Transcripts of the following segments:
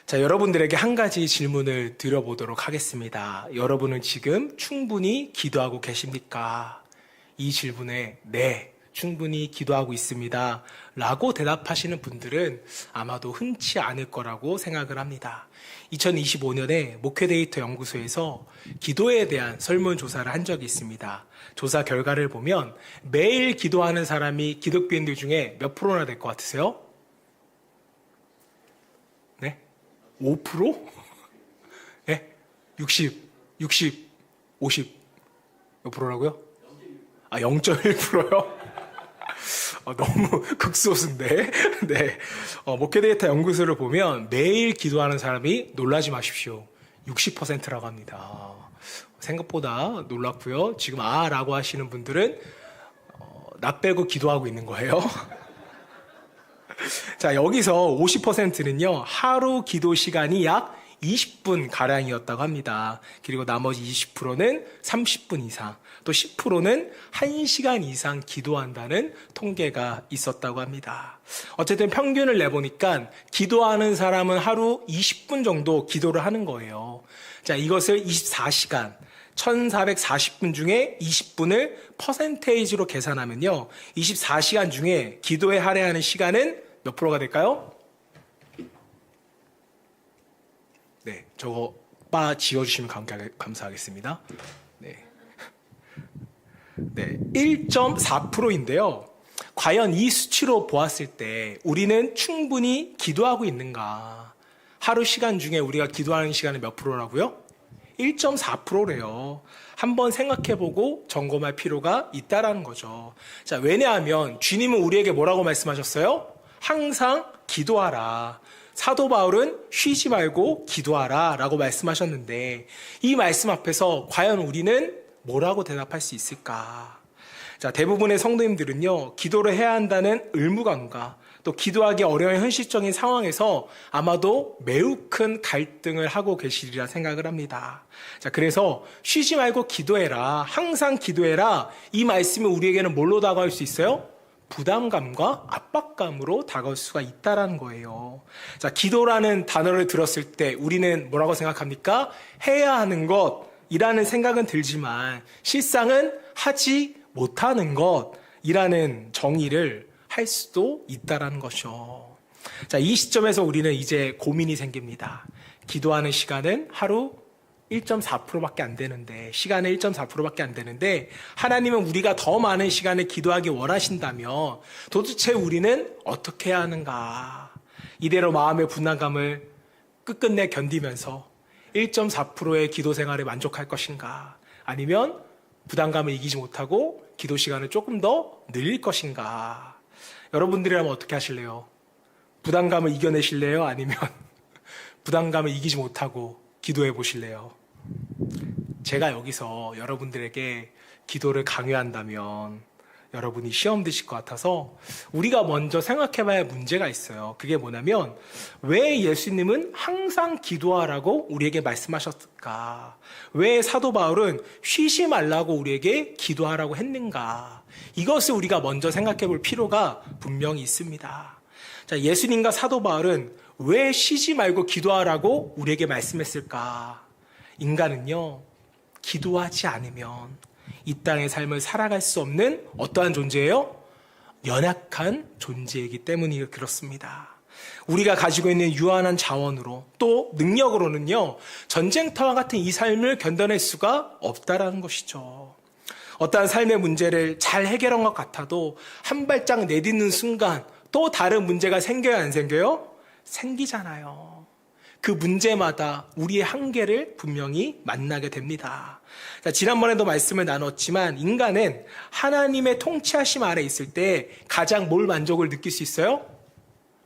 자, 여러분들에게 한 가지 질문을 드려보도록 하겠습니다. 여러분은 지금 충분히 기도하고 계십니까? 이 질문에 네, 충분히 기도하고 있습니다 라고 대답하시는 분들은 아마도 흔치 않을 거라고 생각을 합니다. 2025년에 목회데이터 연구소에서 기도에 대한 설문조사를 한 적이 있습니다. 조사 결과를 보면 매일 기도하는 사람이 기독교인들 중에 몇 프로나 될 것 같으세요? 네? 5%? 네? 60, 50 몇 프로라고요? 0.1%요? 너무 극소수인데. 네. 목회데이터 연구소를 보면 매일 기도하는 사람이 놀라지 마십시오. 60%라고 합니다. 생각보다 놀랍고요. 지금 라고 하시는 분들은 나 빼고 기도하고 있는 거예요. 자, 여기서 50%는요, 하루 기도 시간이 약 20분 가량이었다고 합니다. 그리고 나머지 20%는 30분 이상, 또 10%는 1시간 이상 기도한다는 통계가 있었다고 합니다. 어쨌든 평균을 내보니까 기도하는 사람은 하루 20분 정도 기도를 하는 거예요. 자, 이것을 24시간, 1440분 중에 20분을 퍼센테이지로 계산하면요, 24시간 중에 기도에 할애하는 시간은 몇 프로가 될까요? 네, 저거 바 지워주시면 감사하겠습니다. 네, 1.4%인데요. 과연 이 수치로 보았을 때 우리는 충분히 기도하고 있는가? 하루 시간 중에 우리가 기도하는 시간은 몇 프로라고요? 1.4%래요. 한번 생각해보고 점검할 필요가 있다라는 거죠. 자, 왜냐하면 주님은 우리에게 뭐라고 말씀하셨어요? 항상 기도하라. 사도 바울은 쉬지 말고 기도하라 라고 말씀하셨는데, 이 말씀 앞에서 과연 우리는 뭐라고 대답할 수 있을까? 자, 대부분의 성도님들은요, 기도를 해야 한다는 의무감과 또 기도하기 어려운 현실적인 상황에서 아마도 매우 큰 갈등을 하고 계시리라 생각을 합니다. 자, 그래서 쉬지 말고 기도해라, 항상 기도해라, 이 말씀이 우리에게는 뭘로 다가올 수 있어요? 부담감과 압박감으로 다가올 수가 있다라는 거예요. 자, 기도라는 단어를 들었을 때 우리는 뭐라고 생각합니까? 해야 하는 것이라는 생각은 들지만 실상은 하지 못하는 것이라는 정의를 할 수도 있다라는 것이죠. 자, 이 시점에서 우리는 이제 고민이 생깁니다. 기도하는 시간은 하루 1.4%밖에 안 되는데, 시간의 1.4%밖에 안 되는데, 하나님은 우리가 더 많은 시간을 기도하기 원하신다면 도대체 우리는 어떻게 해야 하는가? 이대로 마음의 분담감을 끝끝내 견디면서 1.4%의 기도 생활에 만족할 것인가? 아니면 부담감을 이기지 못하고 기도 시간을 조금 더 늘릴 것인가? 여러분들이라면 어떻게 하실래요? 부담감을 이겨내실래요? 아니면 부담감을 이기지 못하고 기도해 보실래요? 제가 여기서 여러분들에게 기도를 강요한다면 여러분이 시험 드실 것 같아서 우리가 먼저 생각해 봐야 할 문제가 있어요. 그게 뭐냐면, 왜 예수님은 항상 기도하라고 우리에게 말씀하셨을까? 왜 사도 바울은 쉬지 말라고 우리에게 기도하라고 했는가? 이것을 우리가 먼저 생각해 볼 필요가 분명히 있습니다. 자, 예수님과 사도 바울은 왜 쉬지 말고 기도하라고 우리에게 말씀했을까? 인간은요, 기도하지 않으면 이 땅의 삶을 살아갈 수 없는 어떠한 존재예요? 연약한 존재이기 때문이 그렇습니다. 우리가 가지고 있는 유한한 자원으로 또 능력으로는요, 전쟁터와 같은 이 삶을 견뎌낼 수가 없다라는 것이죠. 어떠한 삶의 문제를 잘 해결한 것 같아도 한 발짝 내딛는 순간 또 다른 문제가 생겨요, 안 생겨요? 생기잖아요. 그 문제마다 우리의 한계를 분명히 만나게 됩니다. 자, 지난번에도 말씀을 나눴지만 인간은 하나님의 통치하심 아래 있을 때 가장 뭘 만족을 느낄 수 있어요?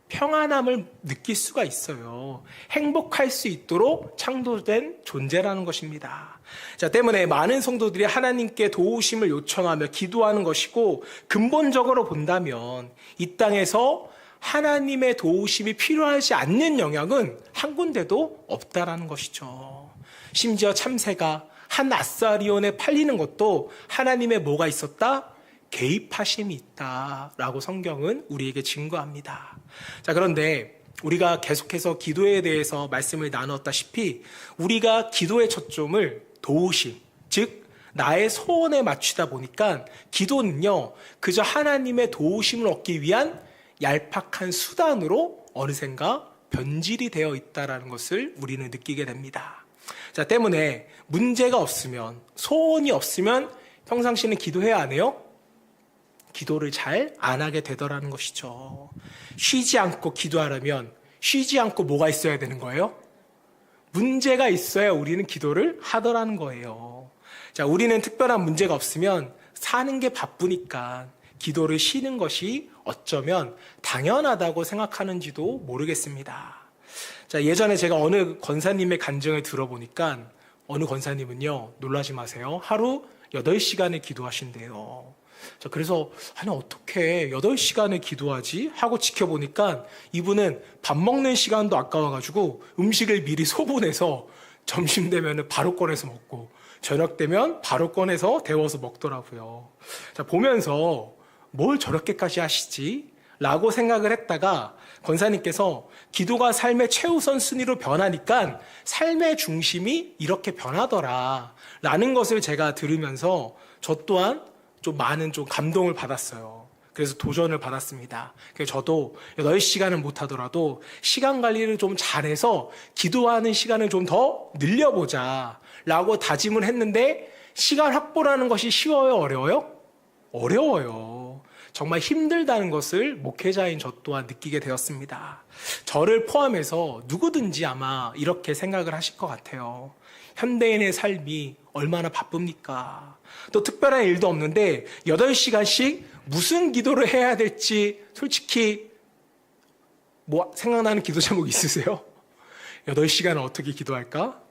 평안함을 느낄 수가 있어요. 행복할 수 있도록 창조된 존재라는 것입니다. 자, 때문에 많은 성도들이 하나님께 도우심을 요청하며 기도하는 것이고, 근본적으로 본다면 이 땅에서 하나님의 도우심이 필요하지 않는 영역은 한 군데도 없다라는 것이죠. 심지어 참새가 한 아사리온에 팔리는 것도 하나님의 뭐가 있었다? 개입하심이 있다라고 성경은 우리에게 증거합니다. 자, 그런데 우리가 계속해서 기도에 대해서 말씀을 나눴다시피 우리가 기도의 초점을 도우심, 즉 나의 소원에 맞추다 보니까 기도는요 그저 하나님의 도우심을 얻기 위한 얄팍한 수단으로 어느샌가 변질이 되어 있다는 것을 우리는 느끼게 됩니다. 자, 때문에 문제가 없으면, 소원이 없으면 평상시에는 기도해야 안 해요? 기도를 잘 안 하게 되더라는 것이죠. 쉬지 않고 기도하려면 쉬지 않고 뭐가 있어야 되는 거예요? 문제가 있어야 우리는 기도를 하더라는 거예요. 자, 우리는 특별한 문제가 없으면 사는 게 바쁘니까 기도를 쉬는 것이 어쩌면 당연하다고 생각하는지도 모르겠습니다. 자, 예전에 제가 어느 권사님의 간증을 들어보니까 어느 권사님은요, 놀라지 마세요. 하루 8시간을 기도하신대요. 자, 그래서 아니 어떻게 8시간을 기도하지? 하고 지켜보니까 이분은 밥 먹는 시간도 아까워가지고 음식을 미리 소분해서 점심 되면 바로 꺼내서 먹고 저녁 되면 바로 꺼내서 데워서 먹더라고요. 자, 보면서 뭘 저렇게까지 하시지? 라고 생각을 했다가 권사님께서 기도가 삶의 최우선 순위로 변하니까 삶의 중심이 이렇게 변하더라 라는 것을 제가 들으면서 저 또한 좀 많은 좀 감동을 받았어요. 그래서 도전을 받았습니다. 그래서 저도 8시간은 못하더라도 시간 관리를 좀 잘해서 기도하는 시간을 좀 더 늘려보자 라고 다짐을 했는데 시간 확보라는 것이 쉬워요? 어려워요? 어려워요. 정말 힘들다는 것을 목회자인 저 또한 느끼게 되었습니다. 저를 포함해서 누구든지 아마 이렇게 생각을 하실 것 같아요. 현대인의 삶이 얼마나 바쁩니까? 또 특별한 일도 없는데 8시간씩 무슨 기도를 해야 될지 솔직히 뭐 생각나는 기도 제목 있으세요? 8시간을 어떻게 기도할까?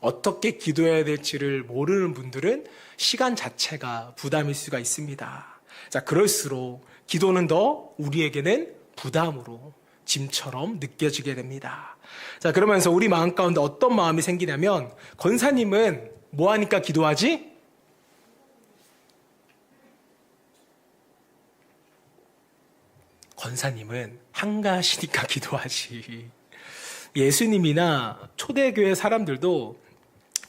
어떻게 기도해야 될지를 모르는 분들은 시간 자체가 부담일 수가 있습니다. 자, 그럴수록 기도는 더 우리에게는 부담으로 짐처럼 느껴지게 됩니다. 자, 그러면서 우리 마음 가운데 어떤 마음이 생기냐면 권사님은 뭐 하니까 기도하지? 권사님은 한가하시니까 기도하지. 예수님이나 초대교회 사람들도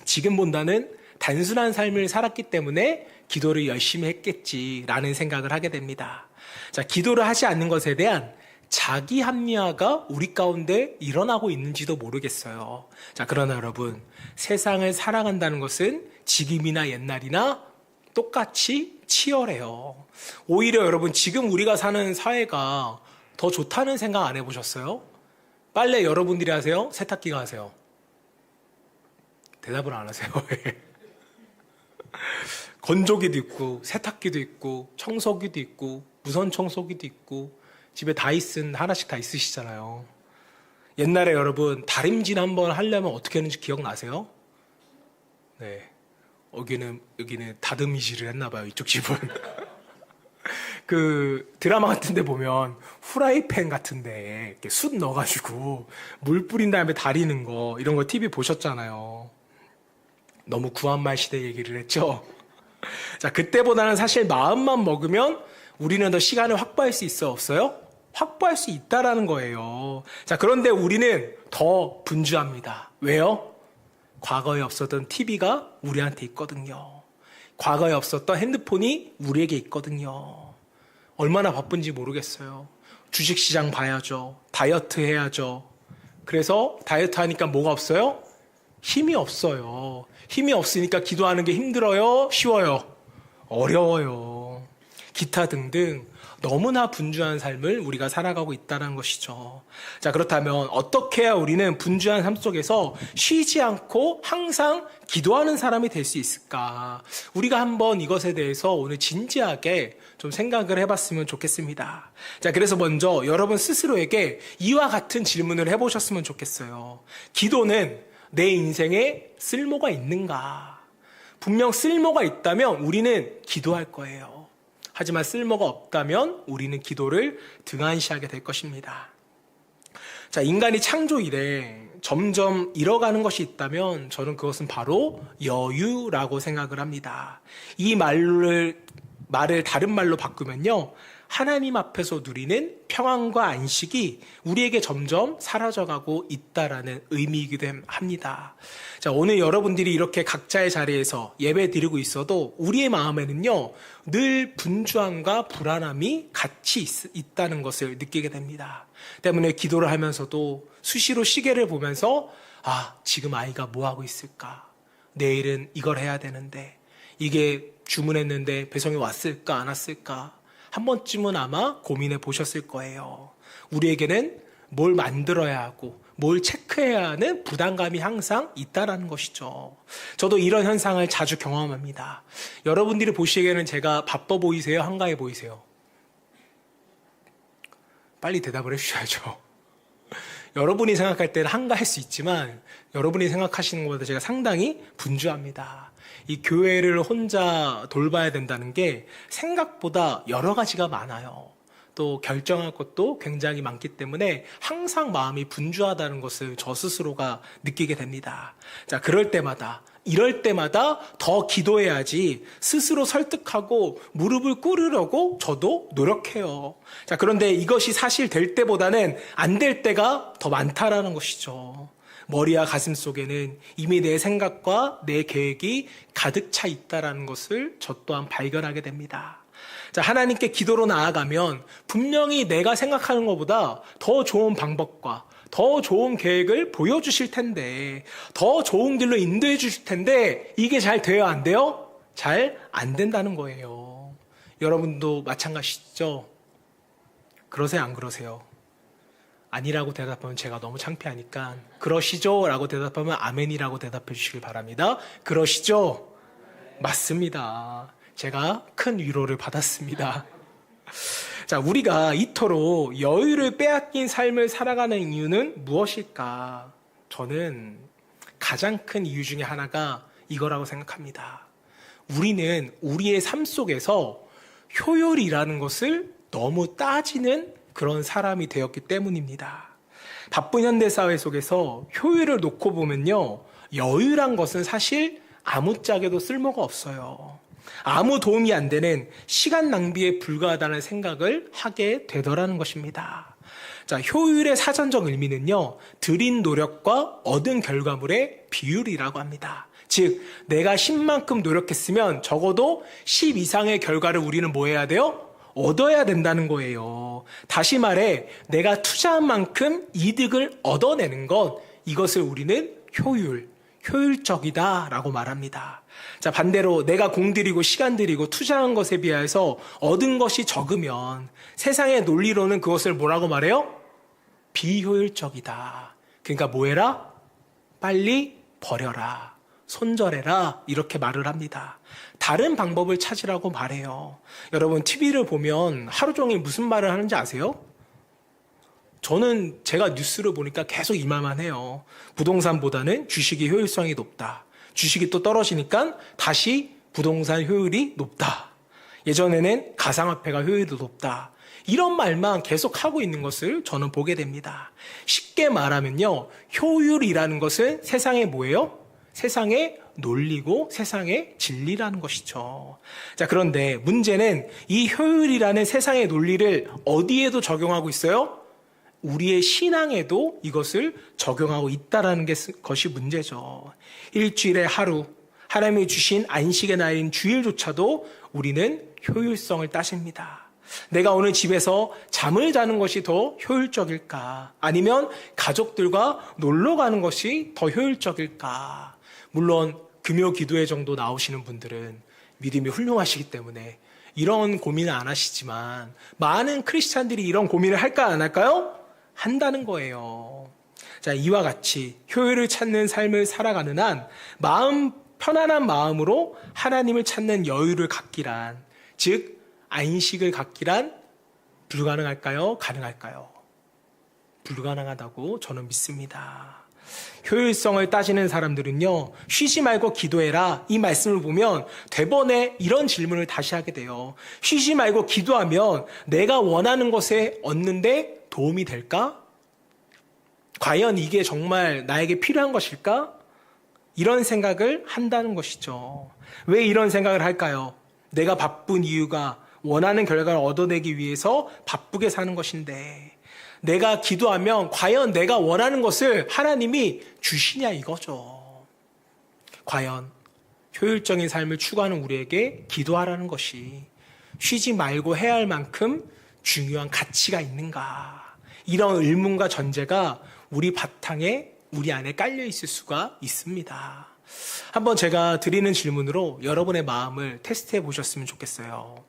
지금 본다는 단순한 삶을 살았기 때문에 기도를 열심히 했겠지라는 생각을 하게 됩니다. 자, 기도를 하지 않는 것에 대한 자기 합리화가 우리 가운데 일어나고 있는지도 모르겠어요. 자, 그러나 여러분, 세상을 살아간다는 것은 지금이나 옛날이나 똑같이 치열해요. 오히려 여러분, 지금 우리가 사는 사회가 더 좋다는 생각 안 해보셨어요? 빨래 여러분들이 하세요? 세탁기가 하세요? 대답을 안 하세요. 건조기도 있고 세탁기도 있고 청소기도 있고 무선 청소기도 있고 집에 다이슨 하나씩 다 있으시잖아요. 옛날에 여러분 다림질 한번 하려면 어떻게 했는지 기억나세요? 네, 여기는 다듬이질을 했나 봐요. 이쪽 집은. 그 드라마 같은 데 보면 후라이팬 같은 데 이렇게 숯 넣어가지고 물 뿌린 다음에 다리는 거, 이런 거 TV 보셨잖아요. 너무 구한말 시대 얘기를 했죠. 자, 그때보다는 사실 마음만 먹으면 우리는 더 시간을 확보할 수 있어 없어요? 확보할 수 있다라는 거예요. 자, 그런데 우리는 더 분주합니다. 왜요? 과거에 없었던 TV가 우리한테 있거든요. 과거에 없었던 핸드폰이 우리에게 있거든요. 얼마나 바쁜지 모르겠어요. 주식시장 봐야죠. 다이어트 해야죠. 그래서 다이어트 하니까 뭐가 없어요? 힘이 없어요. 힘이 없으니까 기도하는 게 힘들어요? 쉬워요? 어려워요. 기타 등등 너무나 분주한 삶을 우리가 살아가고 있다는 것이죠. 자, 그렇다면 어떻게 해야 우리는 분주한 삶 속에서 쉬지 않고 항상 기도하는 사람이 될 수 있을까? 우리가 한번 이것에 대해서 오늘 진지하게 좀 생각을 해봤으면 좋겠습니다. 자, 그래서 먼저 여러분 스스로에게 이와 같은 질문을 해보셨으면 좋겠어요. 기도는 내 인생에 쓸모가 있는가? 분명 쓸모가 있다면 우리는 기도할 거예요. 하지만 쓸모가 없다면 우리는 기도를 등한시하게 될 것입니다. 자, 인간이 창조 이래 점점 잃어가는 것이 있다면 저는 그것은 바로 여유라고 생각을 합니다. 이 말을 다른 말로 바꾸면요, 하나님 앞에서 누리는 평안과 안식이 우리에게 점점 사라져가고 있다라는 의미이기도 합니다. 자, 오늘 여러분들이 이렇게 각자의 자리에서 예배 드리고 있어도 우리의 마음에는요, 늘 분주함과 불안함이 같이 있다는 것을 느끼게 됩니다. 때문에 기도를 하면서도 수시로 시계를 보면서 지금 아이가 뭐 하고 있을까? 내일은 이걸 해야 되는데 이게 주문했는데 배송이 왔을까 안 왔을까? 한 번쯤은 아마 고민해 보셨을 거예요. 우리에게는 뭘 만들어야 하고 뭘 체크해야 하는 부담감이 항상 있다라는 것이죠. 저도 이런 현상을 자주 경험합니다. 여러분들이 보시기에는 제가 바빠 보이세요? 한가해 보이세요? 빨리 대답을 해주셔야죠. 여러분이 생각할 때는 한가할 수 있지만 여러분이 생각하시는 것보다 제가 상당히 분주합니다. 이 교회를 혼자 돌봐야 된다는 게 생각보다 여러 가지가 많아요. 또 결정할 것도 굉장히 많기 때문에 항상 마음이 분주하다는 것을 저 스스로가 느끼게 됩니다. 자, 이럴 때마다 더 기도해야지 스스로 설득하고 무릎을 꿇으려고 저도 노력해요. 자, 그런데 이것이 사실 될 때보다는 안 될 때가 더 많다라는 것이죠. 머리와 가슴 속에는 이미 내 생각과 내 계획이 가득 차 있다라는 것을 저 또한 발견하게 됩니다. 자, 하나님께 기도로 나아가면 분명히 내가 생각하는 것보다 더 좋은 방법과 더 좋은 계획을 보여주실 텐데, 더 좋은 길로 인도해 주실 텐데, 이게 잘 돼요, 안 돼요? 잘 안 된다는 거예요. 여러분도 마찬가지죠? 그러세요, 안 그러세요? 아니라고 대답하면 제가 너무 창피하니까 그러시죠? 라고 대답하면 아멘이라고 대답해 주시길 바랍니다. 그러시죠? 맞습니다. 제가 큰 위로를 받았습니다. 자, 우리가 이토록 여유를 빼앗긴 삶을 살아가는 이유는 무엇일까? 저는 가장 큰 이유 중에 하나가 이거라고 생각합니다. 우리는 우리의 삶 속에서 효율이라는 것을 너무 따지는 그런 사람이 되었기 때문입니다. 바쁜 현대사회 속에서 효율을 놓고 보면요, 여유란 것은 사실 아무짝에도 쓸모가 없어요. 아무 도움이 안 되는 시간 낭비에 불과하다는 생각을 하게 되더라는 것입니다. 자, 효율의 사전적 의미는요, 들인 노력과 얻은 결과물의 비율이라고 합니다. 즉, 내가 10만큼 노력했으면 적어도 10 이상의 결과를 우리는 뭐 해야 돼요? 얻어야 된다는 거예요. 다시 말해, 내가 투자한 만큼 이득을 얻어내는 것, 이것을 우리는 효율적이다라고 말합니다. 자, 반대로 내가 공들이고 시간 들이고 투자한 것에 비해서 얻은 것이 적으면 세상의 논리로는 그것을 뭐라고 말해요? 비효율적이다. 그러니까 뭐 해라? 빨리 버려라. 손절해라. 이렇게 말을 합니다. 다른 방법을 찾으라고 말해요. 여러분, TV를 보면 하루 종일 무슨 말을 하는지 아세요? 저는 제가 뉴스를 보니까 계속 이 말만 해요. 부동산보다는 주식이 효율성이 높다. 주식이 또 떨어지니까 다시 부동산 효율이 높다. 예전에는 가상화폐가 효율이 높다. 이런 말만 계속 하고 있는 것을 저는 보게 됩니다. 쉽게 말하면요, 효율이라는 것은 세상에 뭐예요? 세상의 논리고 세상의 진리라는 것이죠. 자, 그런데 문제는 이 효율이라는 세상의 논리를 어디에도 적용하고 있어요? 우리의 신앙에도 이것을 적용하고 있다는 것이 문제죠. 일주일에 하루, 하나님이 주신 안식의 날인 주일조차도 우리는 효율성을 따집니다. 내가 오늘 집에서 잠을 자는 것이 더 효율적일까? 아니면 가족들과 놀러 가는 것이 더 효율적일까? 물론 금요 기도회 정도 나오시는 분들은 믿음이 훌륭하시기 때문에 이런 고민을 안 하시지만 많은 크리스찬들이 이런 고민을 할까 안 할까요? 한다는 거예요. 자, 이와 같이 효율을 찾는 삶을 살아가는 한 편안한 마음으로 하나님을 찾는 여유를 갖기란, 즉 안식을 갖기란 불가능할까요? 가능할까요? 불가능하다고 저는 믿습니다. 효율성을 따지는 사람들은요, 쉬지 말고 기도해라, 이 말씀을 보면 대번에 이런 질문을 다시 하게 돼요. 쉬지 말고 기도하면 내가 원하는 것에 얻는데 도움이 될까? 과연 이게 정말 나에게 필요한 것일까? 이런 생각을 한다는 것이죠. 왜 이런 생각을 할까요? 내가 바쁜 이유가 원하는 결과를 얻어내기 위해서 바쁘게 사는 것인데 내가 기도하면 과연 내가 원하는 것을 하나님이 주시냐 이거죠. 과연 효율적인 삶을 추구하는 우리에게 기도하라는 것이 쉬지 말고 해야 할 만큼 중요한 가치가 있는가? 이런 의문과 전제가 우리 바탕에 우리 안에 깔려 있을 수가 있습니다. 한번 제가 드리는 질문으로 여러분의 마음을 테스트해 보셨으면 좋겠어요.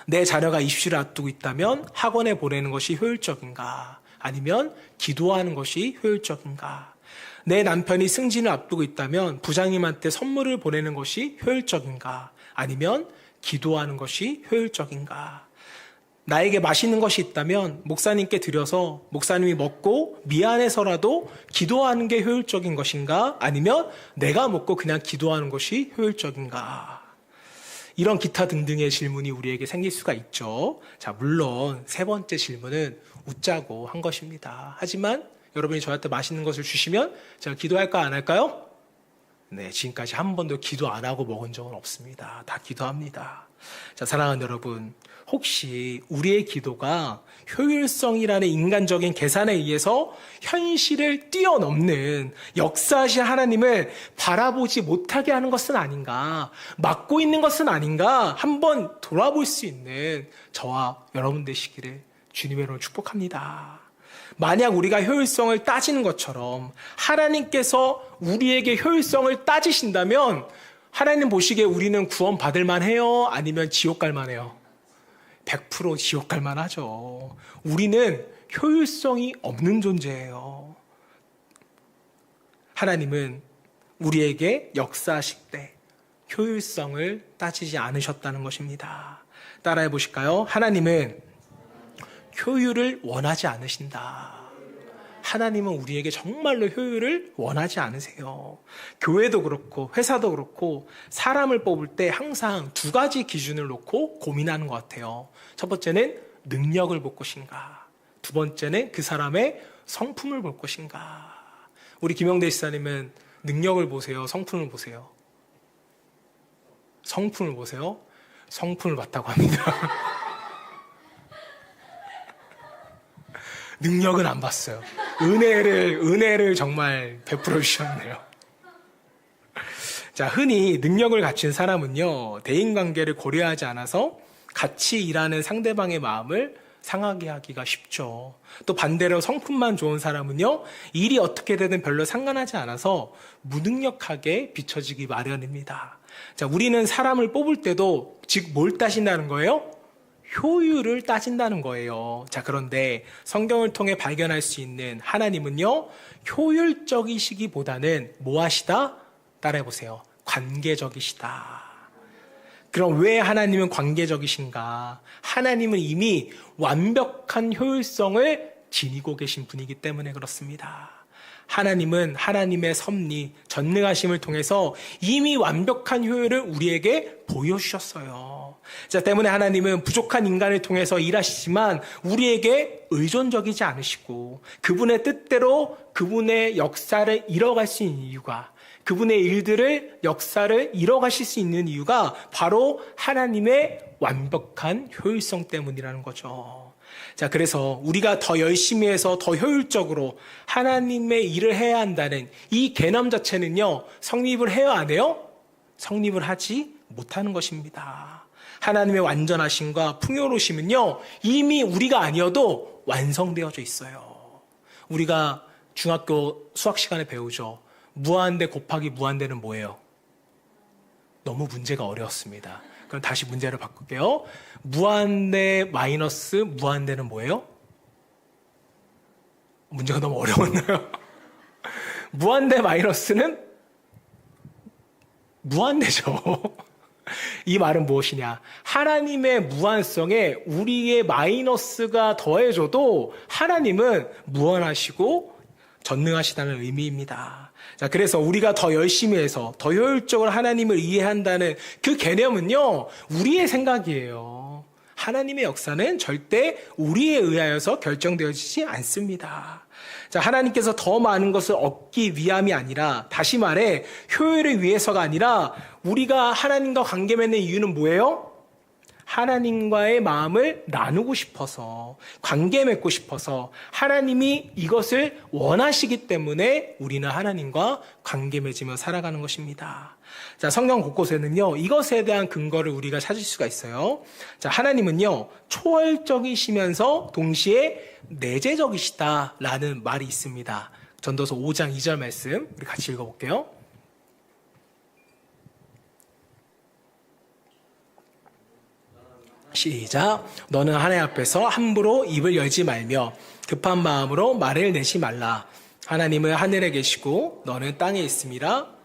내 자녀가 입시를 앞두고 있다면 학원에 보내는 것이 효율적인가? 아니면 기도하는 것이 효율적인가? 내 남편이 승진을 앞두고 있다면 부장님한테 선물을 보내는 것이 효율적인가? 아니면 기도하는 것이 효율적인가? 나에게 맛있는 것이 있다면 목사님께 드려서 목사님이 먹고 미안해서라도 기도하는 게 효율적인 것인가? 아니면 내가 먹고 그냥 기도하는 것이 효율적인가? 이런 기타 등등의 질문이 우리에게 생길 수가 있죠. 자, 물론 세 번째 질문은 웃자고 한 것입니다. 하지만 여러분이 저한테 맛있는 것을 주시면 제가 기도할까 안 할까요? 네, 지금까지 한 번도 기도 안 하고 먹은 적은 없습니다. 다 기도합니다. 자, 사랑하는 여러분, 혹시 우리의 기도가 효율성이라는 인간적인 계산에 의해서 현실을 뛰어넘는 역사하신 하나님을 바라보지 못하게 하는 것은 아닌가, 막고 있는 것은 아닌가 한번 돌아볼 수 있는 저와 여러분 되시기를 주님의 이름으로 축복합니다. 만약 우리가 효율성을 따지는 것처럼 하나님께서 우리에게 효율성을 따지신다면 하나님 보시기에 우리는 구원 받을 만해요? 아니면 지옥 갈 만해요? 100% 지옥 갈 만하죠. 우리는 효율성이 없는 존재예요. 하나님은 우리에게 역사하실 때 효율성을 따지지 않으셨다는 것입니다. 따라해 보실까요? 하나님은 효율을 원하지 않으신다. 하나님은 우리에게 정말로 효율을 원하지 않으세요. 교회도 그렇고 회사도 그렇고 사람을 뽑을 때 항상 두 가지 기준을 놓고 고민하는 것 같아요. 첫 번째는 능력을 볼 것인가, 두 번째는 그 사람의 성품을 볼 것인가. 우리 김영대 지사님은 능력을 보세요, 성품을 보세요? 성품을 보세요? 성품을 봤다고 합니다. 능력은 안 봤어요. 은혜를 정말 베풀어 주셨네요. 자, 흔히 능력을 갖춘 사람은요, 대인관계를 고려하지 않아서 같이 일하는 상대방의 마음을 상하게 하기가 쉽죠. 또 반대로 성품만 좋은 사람은요, 일이 어떻게 되든 별로 상관하지 않아서 무능력하게 비춰지기 마련입니다. 자, 우리는 사람을 뽑을 때도 즉 뭘 따진다는 거예요? 효율을 따진다는 거예요. 자, 그런데 성경을 통해 발견할 수 있는 하나님은요, 효율적이시기보다는 뭐 하시다? 따라해보세요. 관계적이시다. 그럼 왜 하나님은 관계적이신가? 하나님은 이미 완벽한 효율성을 지니고 계신 분이기 때문에 그렇습니다. 하나님은 하나님의 섭리, 전능하심을 통해서 이미 완벽한 효율을 우리에게 보여주셨어요. 자, 때문에 하나님은 부족한 인간을 통해서 일하시지만 우리에게 의존적이지 않으시고 그분의 뜻대로 그분의 역사를 이뤄갈 수 있는 이유가, 그분의 일들을, 역사를 이뤄가실 수 있는 이유가 바로 하나님의 완벽한 효율성 때문이라는 거죠. 자, 그래서 우리가 더 열심히 해서 더 효율적으로 하나님의 일을 해야 한다는 이 개념 자체는요, 성립을 해야 안 해요? 성립을 하지 못하는 것입니다. 하나님의 완전하심과 풍요로우심은요, 이미 우리가 아니어도 완성되어져 있어요. 우리가 중학교 수학 시간에 배우죠. 무한대 곱하기 무한대는 뭐예요? 너무 문제가 어려웠습니다. 그럼 다시 문제를 바꿀게요. 무한대 마이너스 무한대는 뭐예요? 문제가 너무 어려웠나요? 무한대 마이너스는 무한대죠. 이 말은 무엇이냐? 하나님의 무한성에 우리의 마이너스가 더해져도 하나님은 무한하시고 전능하시다는 의미입니다. 자, 그래서 우리가 더 열심히 해서 더 효율적으로 하나님을 이해한다는 그 개념은요, 우리의 생각이에요. 하나님의 역사는 절대 우리에 의하여서 결정되어지지 않습니다. 자, 하나님께서 더 많은 것을 얻기 위함이 아니라, 다시 말해 효율을 위해서가 아니라 우리가 하나님과 관계 맺는 이유는 뭐예요? 하나님과의 마음을 나누고 싶어서, 관계 맺고 싶어서 하나님이 이것을 원하시기 때문에 우리는 하나님과 관계 맺으며 살아가는 것입니다. 자, 성경 곳곳에는요, 이것에 대한 근거를 우리가 찾을 수가 있어요. 자, 하나님은요, 초월적이시면서 동시에 내재적이시다라는 말이 있습니다. 전도서 5장 2절 말씀 우리 같이 읽어볼게요. 시작. 너는 하나님 앞에서 함부로 입을 열지 말며 급한 마음으로 말을 내지 말라. 하나님은 하늘에 계시고 너는 땅에 있음이라.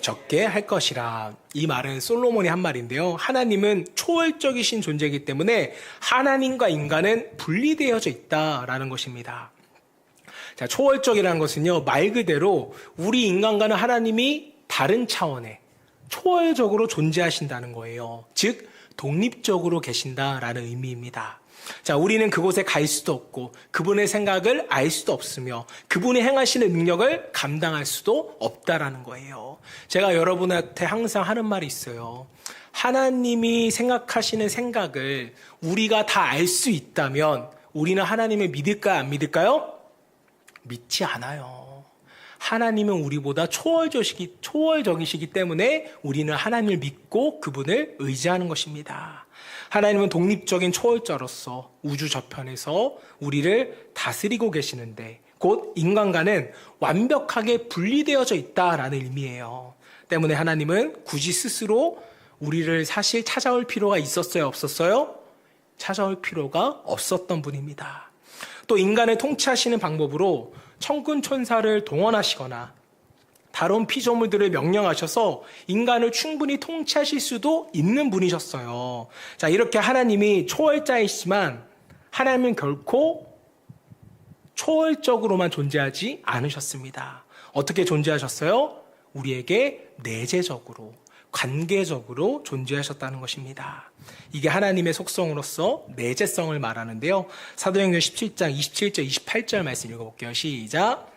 적게 할 것이라. 이 말은 솔로몬이 한 말인데요. 하나님은 초월적이신 존재이기 때문에 하나님과 인간은 분리되어져 있다라는 것입니다. 자, 초월적이라는 것은요, 말 그대로 우리 인간과는 하나님이 다른 차원의 초월적으로 존재하신다는 거예요. 즉 독립적으로 계신다라는 의미입니다. 자, 우리는 그곳에 갈 수도 없고 그분의 생각을 알 수도 없으며 그분이 행하시는 능력을 감당할 수도 없다라는 거예요. 제가 여러분한테 항상 하는 말이 있어요. 하나님이 생각하시는 생각을 우리가 다 알 수 있다면 우리는 하나님을 믿을까요? 안 믿을까요? 믿지 않아요. 하나님은 우리보다 초월적이시기 때문에 우리는 하나님을 믿고 그분을 의지하는 것입니다. 하나님은 독립적인 초월자로서 우주 저편에서 우리를 다스리고 계시는데 곧 인간과는 완벽하게 분리되어져 있다라는 의미예요. 때문에 하나님은 굳이 스스로 우리를 사실 찾아올 필요가 있었어요? 없었어요? 찾아올 필요가 없었던 분입니다. 또 인간을 통치하시는 방법으로 천군 천사를 동원하시거나 다른 피조물들을 명령하셔서 인간을 충분히 통치하실 수도 있는 분이셨어요. 자, 이렇게 하나님이 초월자이시지만 하나님은 결코 초월적으로만 존재하지 않으셨습니다. 어떻게 존재하셨어요? 우리에게 내재적으로, 관계적으로 존재하셨다는 것입니다. 이게 하나님의 속성으로서 내재성을 말하는데요. 사도행전 17장 27절 28절 말씀 읽어볼게요. 시작.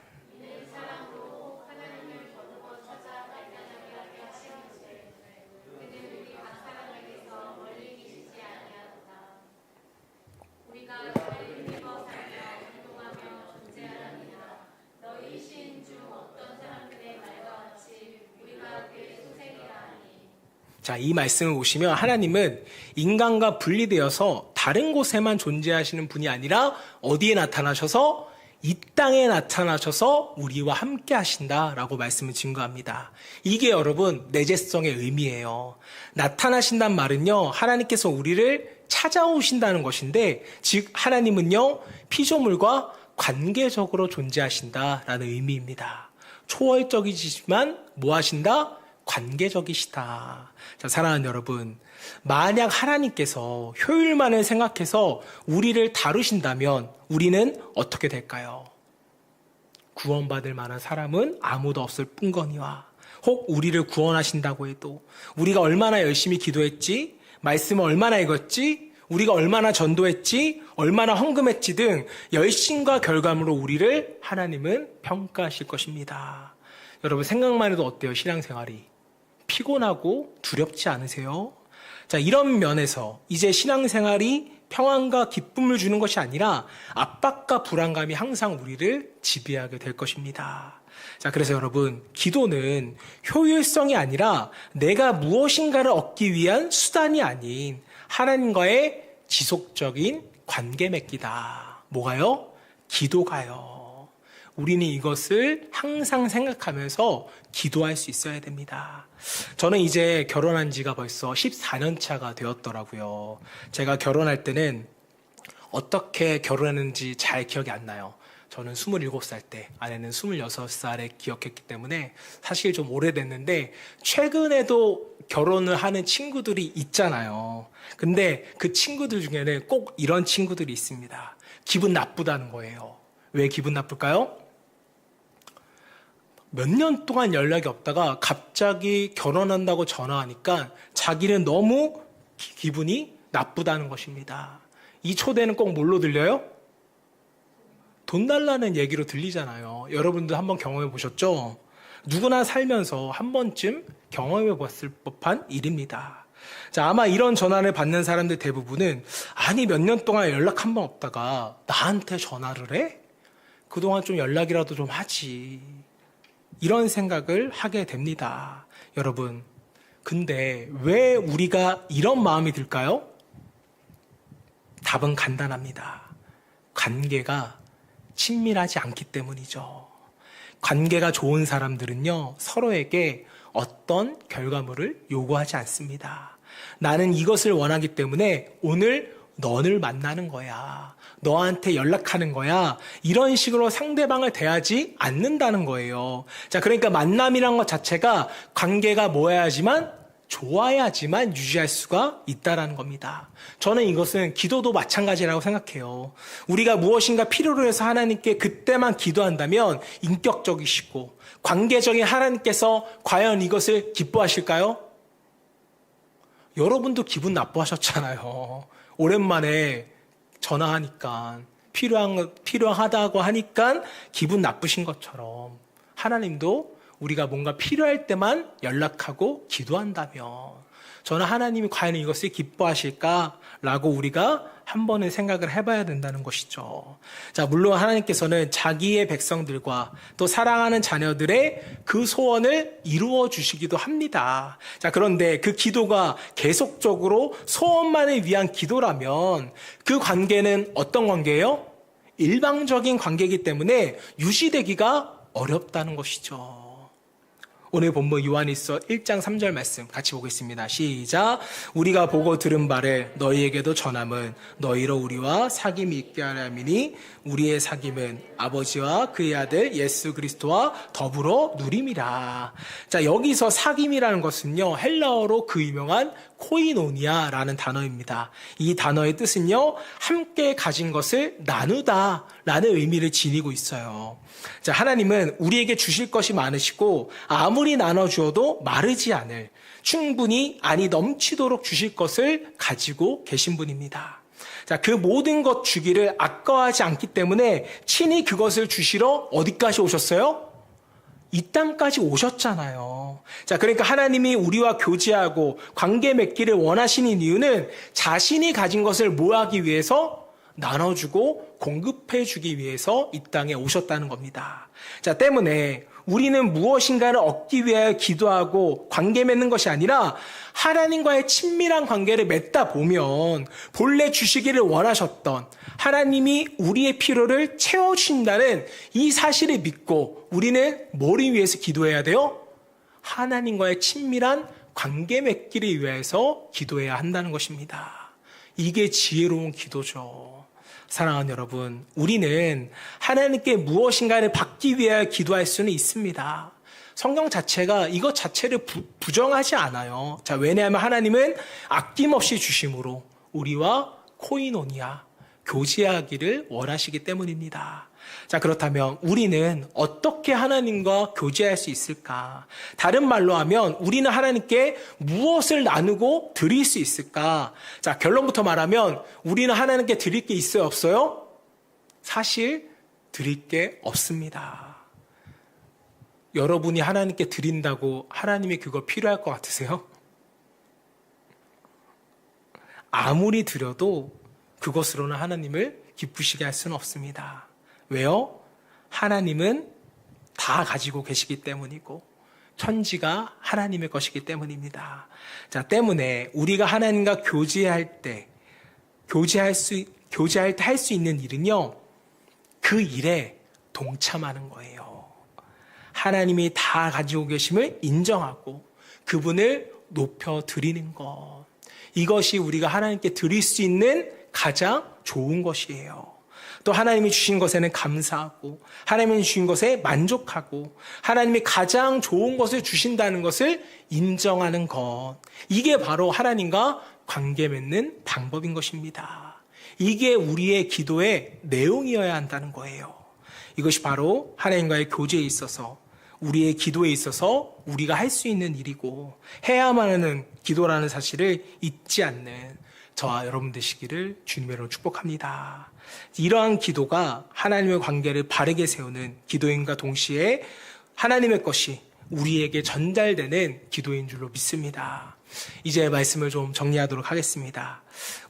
자, 이 말씀을 보시면 하나님은 인간과 분리되어서 다른 곳에만 존재하시는 분이 아니라 어디에 나타나셔서 이 땅에 나타나셔서 우리와 함께 하신다라고 말씀을 증거합니다. 이게 여러분 내재성의 의미예요. 나타나신다는 말은요, 하나님께서 우리를 찾아오신다는 것인데, 즉 하나님은요 피조물과 관계적으로 존재하신다라는 의미입니다. 초월적이지만 뭐 하신다? 관계적이시다. 자, 사랑하는 여러분, 만약 하나님께서 효율만을 생각해서 우리를 다루신다면 우리는 어떻게 될까요? 구원받을 만한 사람은 아무도 없을 뿐거니와, 혹 우리를 구원하신다고 해도 우리가 얼마나 열심히 기도했지, 말씀을 얼마나 읽었지, 우리가 얼마나 전도했지, 얼마나 헌금했지 등 열심과 결과물로 우리를 하나님은 평가하실 것입니다. 여러분 생각만 해도 어때요? 신앙생활이 피곤하고 두렵지 않으세요? 자, 이런 면에서 이제 신앙생활이 평안과 기쁨을 주는 것이 아니라 압박과 불안감이 항상 우리를 지배하게 될 것입니다. 자, 그래서 여러분, 기도는 효율성이 아니라 내가 무엇인가를 얻기 위한 수단이 아닌 하나님과의 지속적인 관계 맺기다. 뭐가요? 기도가요. 우리는 이것을 항상 생각하면서 기도할 수 있어야 됩니다. 저는 이제 결혼한 지가 벌써 14년 차가 되었더라고요. 제가 결혼할 때는 어떻게 결혼했는지 잘 기억이 안 나요. 저는 27살 때, 아내는 26살에 기억했기 때문에 사실 좀 오래됐는데, 최근에도 결혼을 하는 친구들이 있잖아요. 근데 그 친구들 중에는 꼭 이런 친구들이 있습니다. 기분 나쁘다는 거예요. 왜 기분 나쁠까요? 몇 년 동안 연락이 없다가 갑자기 결혼한다고 전화하니까 자기는 너무 기분이 나쁘다는 것입니다. 이 초대는 꼭 뭘로 들려요? 돈 달라는 얘기로 들리잖아요. 여러분도 한번 경험해 보셨죠? 누구나 살면서 한 번쯤 경험해 봤을 법한 일입니다. 자, 아마 이런 전화를 받는 사람들 대부분은 아니 몇 년 동안 연락 한 번 없다가 나한테 전화를 해? 그동안 좀 연락이라도 좀 하지. 이런 생각을 하게 됩니다. 여러분, 근데 왜 우리가 이런 마음이 들까요? 답은 간단합니다. 관계가 친밀하지 않기 때문이죠. 관계가 좋은 사람들은요, 서로에게 어떤 결과물을 요구하지 않습니다. 나는 이것을 원하기 때문에 오늘 너를 만나는 거야. 너한테 연락하는 거야. 이런 식으로 상대방을 대하지 않는다는 거예요. 자, 그러니까 만남이란 것 자체가 관계가 뭐야지만 좋아야지만 유지할 수가 있다라는 겁니다. 저는 이것은 기도도 마찬가지라고 생각해요. 우리가 무엇인가 필요로 해서 하나님께 그때만 기도한다면 인격적이시고 관계적인 하나님께서 과연 이것을 기뻐하실까요? 여러분도 기분 나빠하셨잖아요. 오랜만에 전화하니까 필요하다고 하니까 기분 나쁘신 것처럼 하나님도 우리가 뭔가 필요할 때만 연락하고 기도한다면 저는 하나님이 과연 이것을 기뻐하실까라고 우리가 한 번은 생각을 해봐야 된다는 것이죠. 자, 물론 하나님께서는 자기의 백성들과 또 사랑하는 자녀들의 그 소원을 이루어 주시기도 합니다. 자, 그런데 그 기도가 계속적으로 소원만을 위한 기도라면 그 관계는 어떤 관계예요? 일방적인 관계이기 때문에 유지되기가 어렵다는 것이죠. 오늘 본문 요한일서 1장 3절 말씀 같이 보겠습니다. 시작. 우리가 보고 들은 바를 너희에게도 전함은 너희로 우리와 사귐이 있게 하려 함이니 우리의 사귐은 아버지와 그의 아들 예수 그리스도와 더불어 누림이라. 자, 여기서 사귐이라는 것은요, 헬라어로 그 유명한 코이노니아라는 단어입니다. 이 단어의 뜻은요, 함께 가진 것을 나누다 라는 의미를 지니고 있어요. 자, 하나님은 우리에게 주실 것이 많으시고 아무리 나눠주어도 마르지 않을, 충분히 아니 넘치도록 주실 것을 가지고 계신 분입니다. 자, 그 모든 것 주기를 아까워하지 않기 때문에 친히 그것을 주시러 어디까지 오셨어요? 이 땅까지 오셨잖아요. 자, 그러니까 하나님이 우리와 교제하고 관계 맺기를 원하시는 이유는 자신이 가진 것을 뭐 하기 위해서? 나눠주고 공급해주기 위해서 이 땅에 오셨다는 겁니다. 자, 때문에 우리는 무엇인가를 얻기 위해 기도하고 관계 맺는 것이 아니라 하나님과의 친밀한 관계를 맺다 보면 본래 주시기를 원하셨던 하나님이 우리의 필요를 채워주신다는 이 사실을 믿고 우리는 뭐를 위해서 기도해야 돼요? 하나님과의 친밀한 관계 맺기를 위해서 기도해야 한다는 것입니다. 이게 지혜로운 기도죠. 사랑하는 여러분, 우리는 하나님께 무엇인가를 받기 위해 기도할 수는 있습니다. 성경 자체가 이것 자체를 부정하지 않아요. 자, 왜냐하면 하나님은 아낌없이 주심으로 우리와 코이노니아, 교제하기를 원하시기 때문입니다. 자, 그렇다면 우리는 어떻게 하나님과 교제할 수 있을까? 다른 말로 하면 우리는 하나님께 무엇을 나누고 드릴 수 있을까? 자, 결론부터 말하면 우리는 하나님께 드릴 게 있어요, 없어요? 사실 드릴 게 없습니다. 여러분이 하나님께 드린다고 하나님이 그거 필요할 것 같으세요? 아무리 드려도 그것으로는 하나님을 기쁘시게 할 수는 없습니다. 왜요? 하나님은 다 가지고 계시기 때문이고 천지가 하나님의 것이기 때문입니다. 자, 때문에 우리가 하나님과 교제할 때 할 수 있는 일은요, 그 일에 동참하는 거예요. 하나님이 다 가지고 계심을 인정하고 그분을 높여 드리는 것. 이것이 우리가 하나님께 드릴 수 있는 가장 좋은 것이에요. 또 하나님이 주신 것에는 감사하고 하나님이 주신 것에 만족하고 하나님이 가장 좋은 것을 주신다는 것을 인정하는 것. 이게 바로 하나님과 관계 맺는 방법인 것입니다. 이게 우리의 기도의 내용이어야 한다는 거예요. 이것이 바로 하나님과의 교제에 있어서 우리의 기도에 있어서 우리가 할 수 있는 일이고 해야만 하는 기도라는 사실을 잊지 않는 저와 여러분 되시기를 주님의 이름으로 축복합니다. 이러한 기도가 하나님의 관계를 바르게 세우는 기도인과 동시에 하나님의 것이 우리에게 전달되는 기도인 줄로 믿습니다. 이제 말씀을 좀 정리하도록 하겠습니다.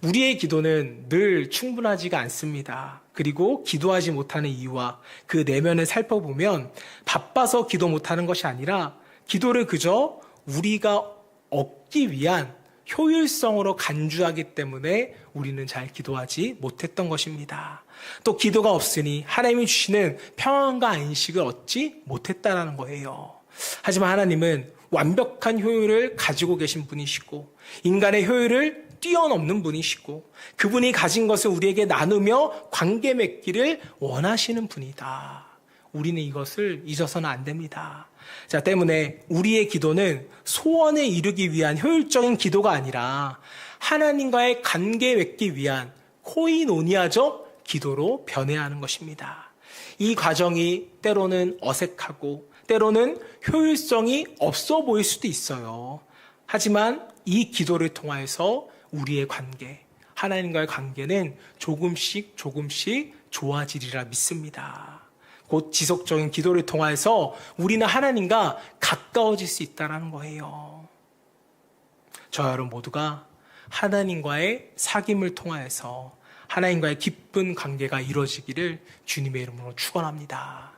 우리의 기도는 늘 충분하지가 않습니다. 그리고 기도하지 못하는 이유와 그 내면을 살펴보면 바빠서 기도 못하는 것이 아니라 기도를 그저 우리가 얻기 위한 효율성으로 간주하기 때문에 우리는 잘 기도하지 못했던 것입니다. 또 기도가 없으니 하나님이 주시는 평안과 안식을 얻지 못했다라는 거예요. 하지만 하나님은 완벽한 효율을 가지고 계신 분이시고 인간의 효율을 뛰어넘는 분이시고 그분이 가진 것을 우리에게 나누며 관계 맺기를 원하시는 분이다. 우리는 이것을 잊어서는 안 됩니다. 자, 때문에 우리의 기도는 소원에 이르기 위한 효율적인 기도가 아니라 하나님과의 관계 맺기 위한 코이노니아적 기도로 변해야 하는 것입니다. 이 과정이 때로는 어색하고 때로는 효율성이 없어 보일 수도 있어요. 하지만 이 기도를 통하여서 우리의 관계, 하나님과의 관계는 조금씩 좋아지리라 믿습니다. 곧 지속적인 기도를 통하여서 우리는 하나님과 가까워질 수 있다는 거예요. 저와 여러분 모두가 하나님과의 사귐을 통하여서 하나님과의 깊은 관계가 이루어지기를 주님의 이름으로 축원합니다.